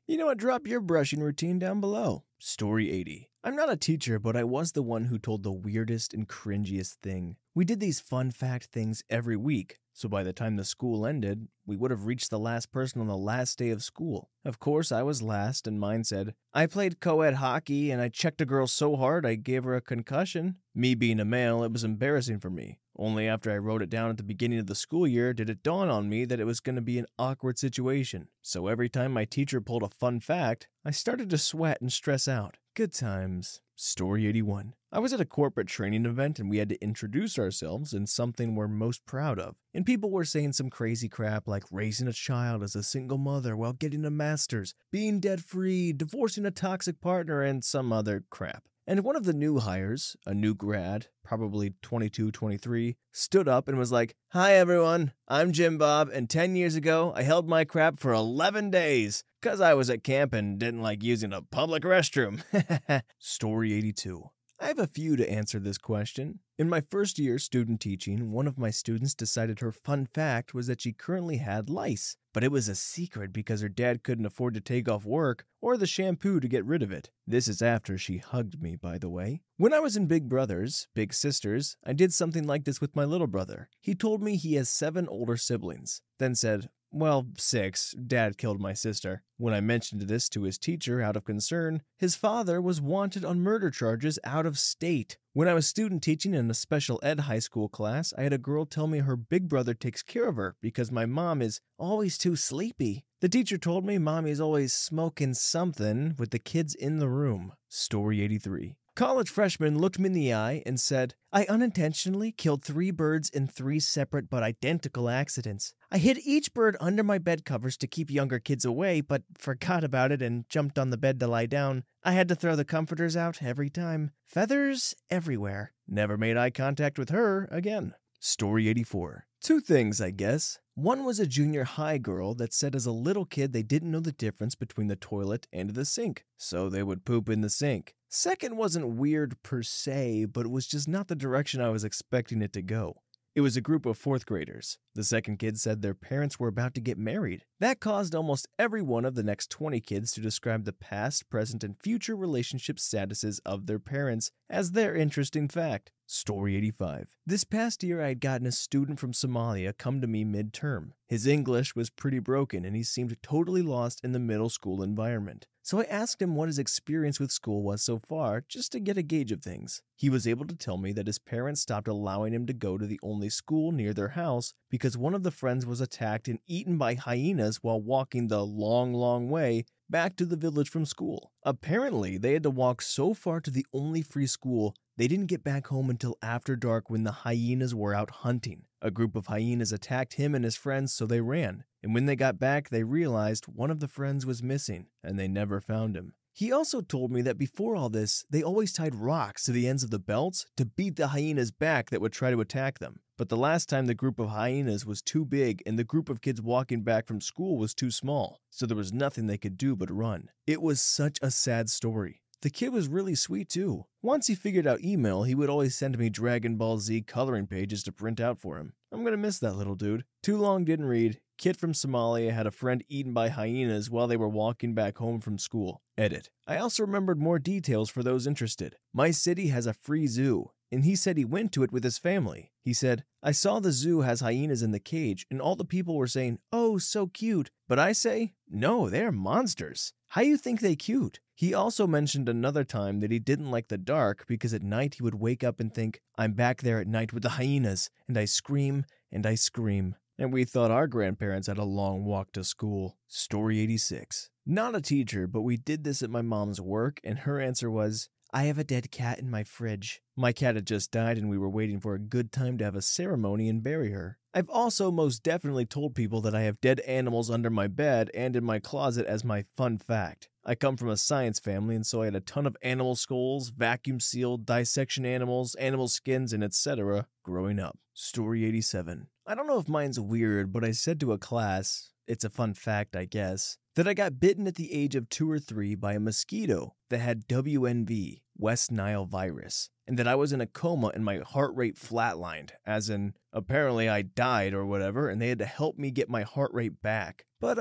You know what? Drop your brushing routine down below. Story 80. I'm not a teacher, but I was the one who told the weirdest and cringiest thing. We did these fun fact things every week, so by the time the school ended, we would have reached the last person on the last day of school. Of course, I was last, and mine said, I played co-ed hockey, and I checked a girl so hard I gave her a concussion. Me being a male, it was embarrassing for me. Only after I wrote it down at the beginning of the school year did it dawn on me that it was going to be an awkward situation. So every time my teacher pulled a fun fact, I started to sweat and stress out. Good times. Story 81. I was at a corporate training event and we had to introduce ourselves in something we're most proud of. And people were saying some crazy crap like raising a child as a single mother while getting a master's, being debt-free, divorcing a toxic partner, and some other crap. And one of the new hires, a new grad, probably 22, 23, stood up and was like, Hi everyone, I'm Jim Bob, and 10 years ago, I held my crap for 11 days, 'cause I was at camp and didn't like using a public restroom. Story 82. I have a few to answer this question. In my first year student teaching, one of my students decided her fun fact was that she currently had lice, but it was a secret because her dad couldn't afford to take off work or the shampoo to get rid of it. This is after she hugged me, by the way. When I was in Big Brothers, Big Sisters, I did something like this with my little brother. He told me he has 7 older siblings, then said, "Well, 6. Dad killed my sister." When I mentioned this to his teacher out of concern, his father was wanted on murder charges out of state. When I was student teaching in a special ed high school class, I had a girl tell me her big brother takes care of her because my mom is always too sleepy. The teacher told me mommy's always smoking something with the kids in the room. Story 83. College freshman looked me in the eye and said, "I unintentionally killed 3 birds in 3 separate but identical accidents. I hid each bird under my bed covers to keep younger kids away, but forgot about it and jumped on the bed to lie down. I had to throw the comforters out every time. Feathers everywhere." Never made eye contact with her again. Story 84. 2 things, I guess. One was a junior high girl that said as a little kid they didn't know the difference between the toilet and the sink, so they would poop in the sink. Second wasn't weird per se, but it was just not the direction I was expecting it to go. It was a group of 4th graders. The second kid said their parents were about to get married. That caused almost every one of the next 20 kids to describe the past, present, and future relationship statuses of their parents as their interesting fact. Story 85. This past year, I had gotten a student from Somalia come to me mid-term. His English was pretty broken, and he seemed totally lost in the middle school environment. So I asked him what his experience with school was so far, just to get a gauge of things. He was able to tell me that his parents stopped allowing him to go to the only school near their house because one of the friends was attacked and eaten by hyenas while walking the long way back to the village from school. Apparently, they had to walk so far to the only free school, they didn't get back home until after dark when the hyenas were out hunting. A group of hyenas attacked him and his friends, so they ran. And when they got back, they realized one of the friends was missing, and they never found him. He also told me that before all this, they always tied rocks to the ends of the belts to beat the hyenas back that would try to attack them. But the last time the group of hyenas was too big and the group of kids walking back from school was too small, so there was nothing they could do but run. It was such a sad story. The kid was really sweet too. Once he figured out email, he would always send me Dragon Ball Z coloring pages to print out for him. I'm gonna miss that little dude. Too long didn't read. Kid from Somalia had a friend eaten by hyenas while they were walking back home from school. Edit. I also remembered more details for those interested. My city has a free zoo, and he said he went to it with his family. He said, "I saw the zoo has hyenas in the cage, and all the people were saying, 'Oh, so cute.' But I say, no, they're monsters. How you think they cute?" He also mentioned another time that he didn't like the dark because at night he would wake up and think, "I'm back there at night with the hyenas, and I scream, and I scream." And we thought our grandparents had a long walk to school. Story 86. Not a teacher, but we did this at my mom's work, and her answer was, "I have a dead cat in my fridge." My cat had just died and we were waiting for a good time to have a ceremony and bury her. I've also most definitely told people that I have dead animals under my bed and in my closet as my fun fact. I come from a science family, and so I had a ton of animal skulls, vacuum-sealed dissection animals, animal skins, and etc. growing up. Story 87. I don't know if mine's weird, but I said to a class, it's a fun fact I guess, that I got bitten at the age of 2 or 3 by a mosquito that had WNV, West Nile virus, and that I was in a coma and my heart rate flatlined, as in, apparently I died or whatever, and they had to help me get my heart rate back. But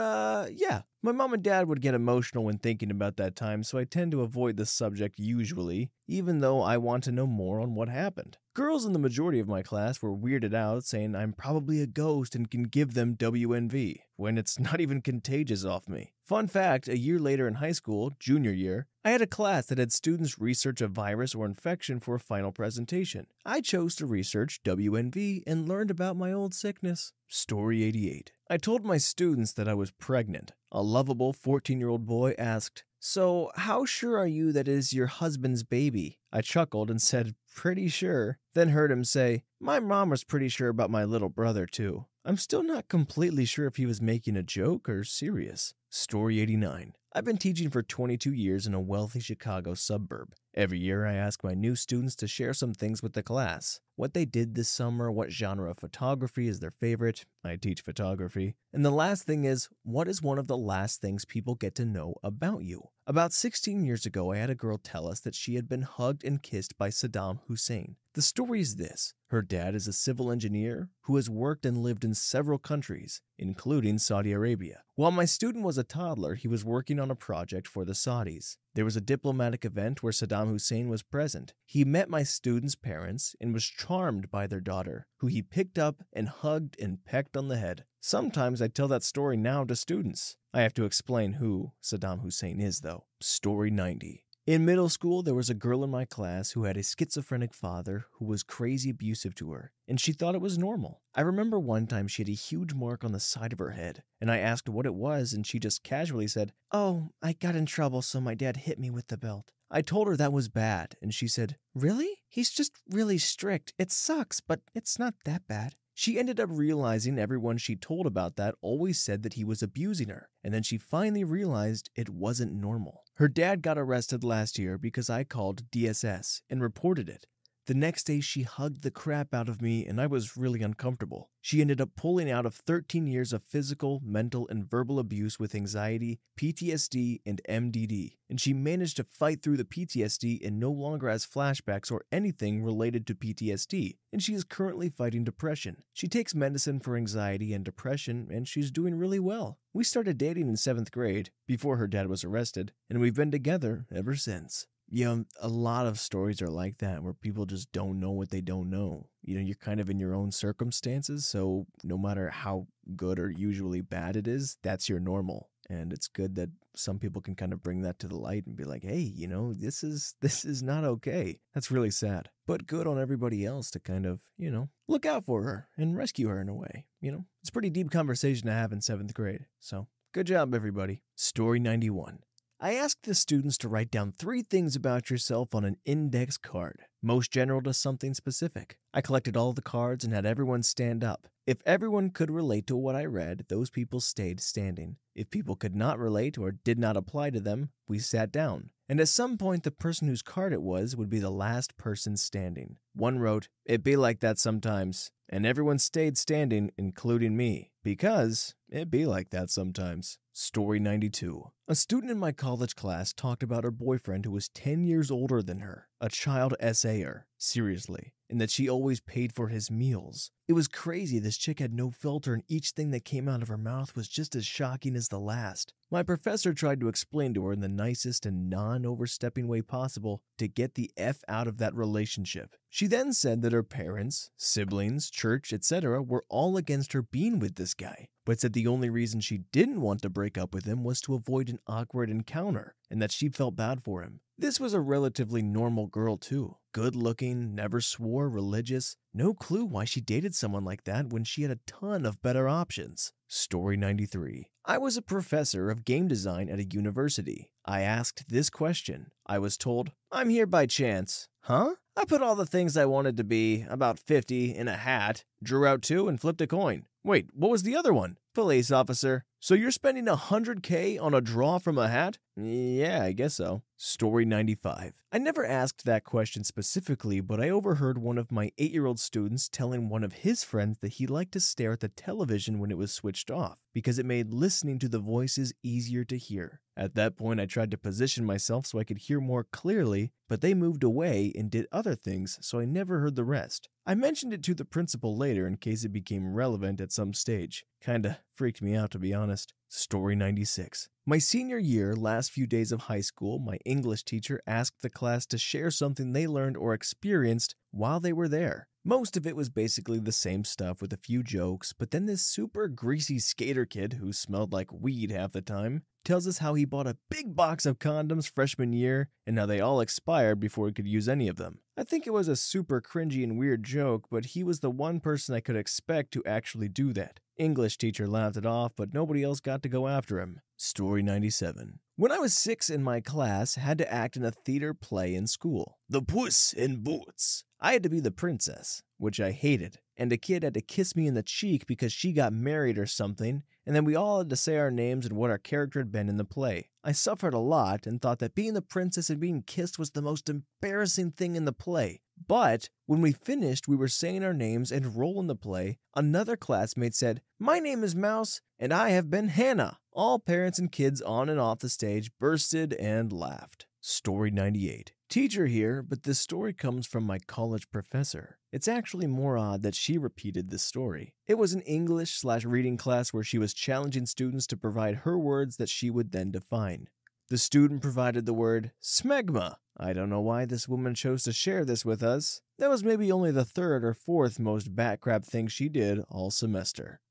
yeah, my mom and dad would get emotional when thinking about that time, so I tend to avoid the subject usually, even though I want to know more on what happened. Girls in the majority of my class were weirded out, saying I'm probably a ghost and can give them WNV, when it's not even contagious off me. Fun fact, a year later in high school, junior year, I had a class that had students research a virus or infection for a final presentation. I chose to research WNV and learned about my old sickness. Story 88. I told my students that I was pregnant. A lovable 14-year-old boy asked, "So, how sure are you that it is your husband's baby?" I chuckled and said, "Pretty sure." Then heard him say, "My mom was pretty sure about my little brother too." I'm still not completely sure if he was making a joke or serious. Story 89. I've been teaching for 22 years in a wealthy Chicago suburb. Every year I ask my new students to share some things with the class. What they did this summer, what genre of photography is their favorite. I teach photography. And the last thing is, what is one of the last things people get to know about you? About 16 years ago, I had a girl tell us that she had been hugged and kissed by Saddam Hussein. The story is this. Her dad is a civil engineer who has worked and lived in several countries, including Saudi Arabia. While my student was a toddler, he was working on a project for the Saudis. There was a diplomatic event where Saddam Hussein was present. He met my student's parents and was charmed by their daughter, who he picked up and hugged and pecked on the head. Sometimes I tell that story now to students. I have to explain who Saddam Hussein is, though. Story 90. In middle school, there was a girl in my class who had a schizophrenic father who was crazy abusive to her, and she thought it was normal. I remember one time she had a huge mark on the side of her head, and I asked what it was, and she just casually said, "Oh, I got in trouble, so my dad hit me with the belt." I told her that was bad, and she said, "Really? He's just really strict. It sucks, but it's not that bad." She ended up realizing everyone she told about that always said that he was abusing her, and then she finally realized it wasn't normal. Her dad got arrested last year because I called DSS and reported it. The next day, she hugged the crap out of me, and I was really uncomfortable. She ended up pulling out of 13 years of physical, mental, and verbal abuse with anxiety, PTSD, and MDD, and she managed to fight through the PTSD and no longer has flashbacks or anything related to PTSD, and she is currently fighting depression. She takes medicine for anxiety and depression, and she's doing really well. We started dating in 7th grade, before her dad was arrested, and we've been together ever since. A lot of stories are like that where people just don't know what they don't know. You're kind of in your own circumstances, so no matter how good or usually bad it is, that's your normal. And it's good that some people can kind of bring that to the light and be like, hey, this is not okay. That's really sad. But good on everybody else to kind of, look out for her and rescue her in a way. It's a pretty deep conversation to have in 7th grade. So good job, everybody. Story 91. I asked the students to write down 3 things about yourself on an index card, most general to something specific. I collected all the cards and had everyone stand up. If everyone could relate to what I read, those people stayed standing. If people could not relate or did not apply to them, we sat down. And at some point, the person whose card it was would be the last person standing. One wrote, "It be like that sometimes." And everyone stayed standing, including me, because it be like that sometimes. Story 92. A student in my college class talked about her boyfriend who was 10 years older than her, a child essayer, seriously, and that she always paid for his meals. It was crazy. This chick had no filter and each thing that came out of her mouth was just as shocking as the last. My professor tried to explain to her in the nicest and non-overstepping way possible to get the F out of that relationship. She then said that her parents, siblings, church, etc. were all against her being with this guy, but said the only reason she didn't want to break up with him was to avoid an awkward encounter and that she felt bad for him. This was a relatively normal girl too. Good looking, never swore, religious. No clue why she dated someone like that when she had a ton of better options. Story 93. I was a professor of game design at a university. I asked this question. I was told, "I'm here by chance." Huh? I put all the things I wanted to be, about 50, in a hat, drew out 2, and flipped a coin. Wait, what was the other one? Police officer. So you're spending $100K on a draw from a hat? Yeah, I guess so. Story 95. I never asked that question specifically, but I overheard one of my 8-year-old students telling one of his friends that he liked to stare at the television when it was switched off, because it made listening to the voices easier to hear. At that point, I tried to position myself so I could hear more clearly, but they moved away and did other things, so I never heard the rest. I mentioned it to the principal later in case it became relevant at some stage. Kinda freaked me out, to be honest. Story 96. My senior year, last few days of high school, my English teacher asked the class to share something they learned or experienced while they were there. Most of it was basically the same stuff with a few jokes, but then this super greasy skater kid who smelled like weed half the time tells us how he bought a big box of condoms freshman year and how they all expired before he could use any of them. I think it was a super cringy and weird joke, but he was the one person I could expect to actually do that. English teacher laughed it off, but nobody else got to go after him. Story 97. When I was 6 in my class, had to act in a theater play in school. The Puss in Boots. I had to be the princess, which I hated. and a kid had to kiss me in the cheek because she got married or something, and then we all had to say our names and what our character had been in the play. I suffered a lot and thought that being the princess and being kissed was the most embarrassing thing in the play. But when we finished, we were saying our names and role in the play. Another classmate said, "My name is Mouse, and I have been Hannah." All parents and kids on and off the stage bursted and laughed. Story 98. Teacher here, but this story comes from my college professor. It's actually more odd that she repeated this story. It was an English/reading class where she was challenging students to provide her words that she would then define. The student provided the word smegma. I don't know why this woman chose to share this with us. That was maybe only the third or fourth most bat crap thing she did all semester.